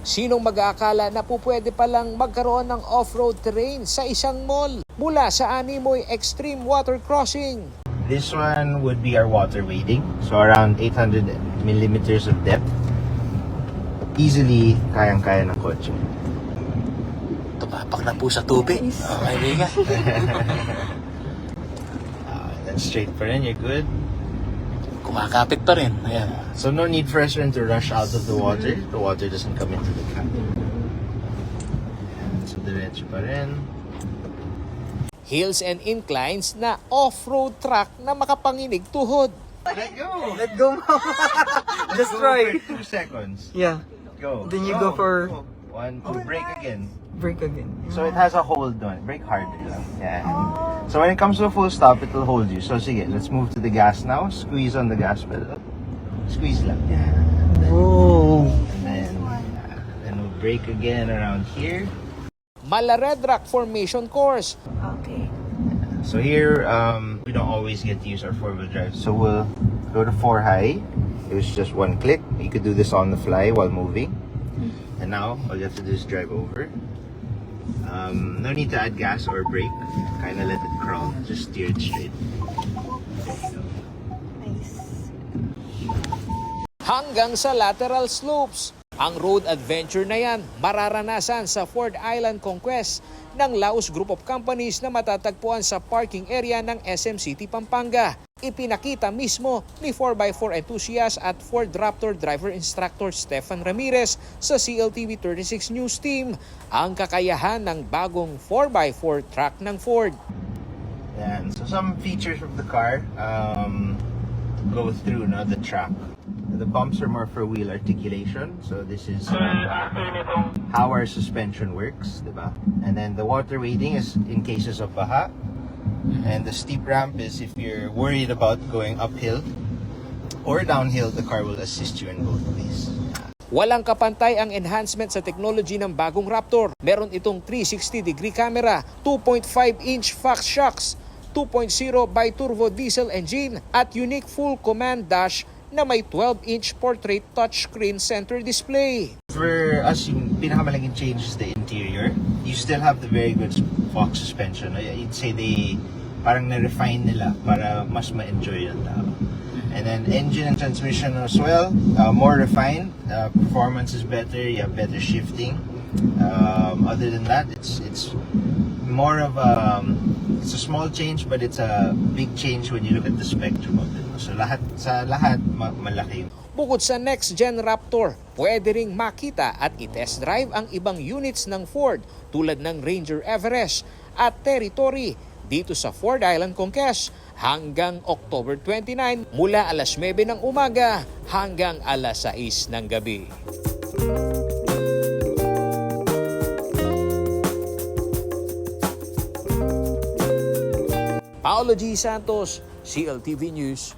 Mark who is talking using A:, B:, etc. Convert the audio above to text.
A: Sinong mag-aakala na pwede palang magkaroon ng off-road terrain sa isang mall mula sa Animoy Extreme Water Crossing?
B: This one would be our water wading, so around 800 millimeters of depth. Easily kayang-kaya ng kotse.
C: Tumapak na po sa tubig. Okay, nga.
B: Then straight pa rin, you're good.
C: Kumakapit pa rin. Ayan.
B: So no need for us to rush out of the water. The water doesn't come into the cabin. So diretso pa rin.
A: Hills and inclines na off-road track na makapanginig tuhod.
B: Let go!
D: Let go, mom. Just
B: Go
D: try.
B: for 2 seconds.
D: Yeah.
B: Go.
D: Then you go for-
B: 1, 2, brake again.
D: Brake again.
B: So it has a hold on it. Brake harder lang. Yeah. So when it comes to a full stop, it will hold you. So sige, let's move to the gas now. Squeeze on the gas pedal. Squeeze lang. Yeah.
D: Whoa.
B: And then we'll brake again around here.
A: Mala Red Rock Formation Course.
D: Okay.
B: So here, we don't always get to use our 4-wheel drive. So we'll go to 4 high. It was just 1 click. You could do this on the fly while moving. And now, all you have to do is drive over. No need to add gas or brake. Kind of let it crawl. Just steer it straight.
A: Hanggang sa lateral slopes. Ang road adventure na yan mararanasan sa Ford Island Conquest ng Laos Group of Companies na matatagpuan sa parking area ng SM City Pampanga. Ipinakita mismo ni 4x4 enthusiast at Ford Raptor driver instructor Stefan Ramirez sa CLTV 36 News Team ang kakayahan ng bagong 4x4 truck ng Ford.
B: And so some features of the car go through the track. The bumps are more for wheel articulation. So this is how our suspension works, diba? And then the water wading is in cases of baha. And the steep ramp is if you're worried about going uphill or downhill, the car will assist you in both ways.
A: Walang kapantay ang enhancement sa technology ng bagong Raptor. Meron itong 360-degree camera, 2.5-inch Fox shocks, 2.0 bi-turbo diesel engine at unique full command dash na may 12-inch portrait touchscreen center display.
B: For us, yung pinakamalaking change is the interior. You still have the very good Fox suspension. You'd say they parang na-refine nila para mas ma-enjoy yung tao. And then engine and transmission as well, more refined. Performance is better. You have better shifting. Other than that, it's more of it's a small change, but it's a big change when you look at the spectrum of it. So lahat malaki.
A: Bukod sa next-gen Raptor, pwede ring makita at i-test drive ang ibang units ng Ford tulad ng Ranger Everest at Territory dito sa Ford Island Conquest hanggang October 29 mula alas 9 ng umaga hanggang alas 6 ng gabi. Paolo G. Santos, CLTV News.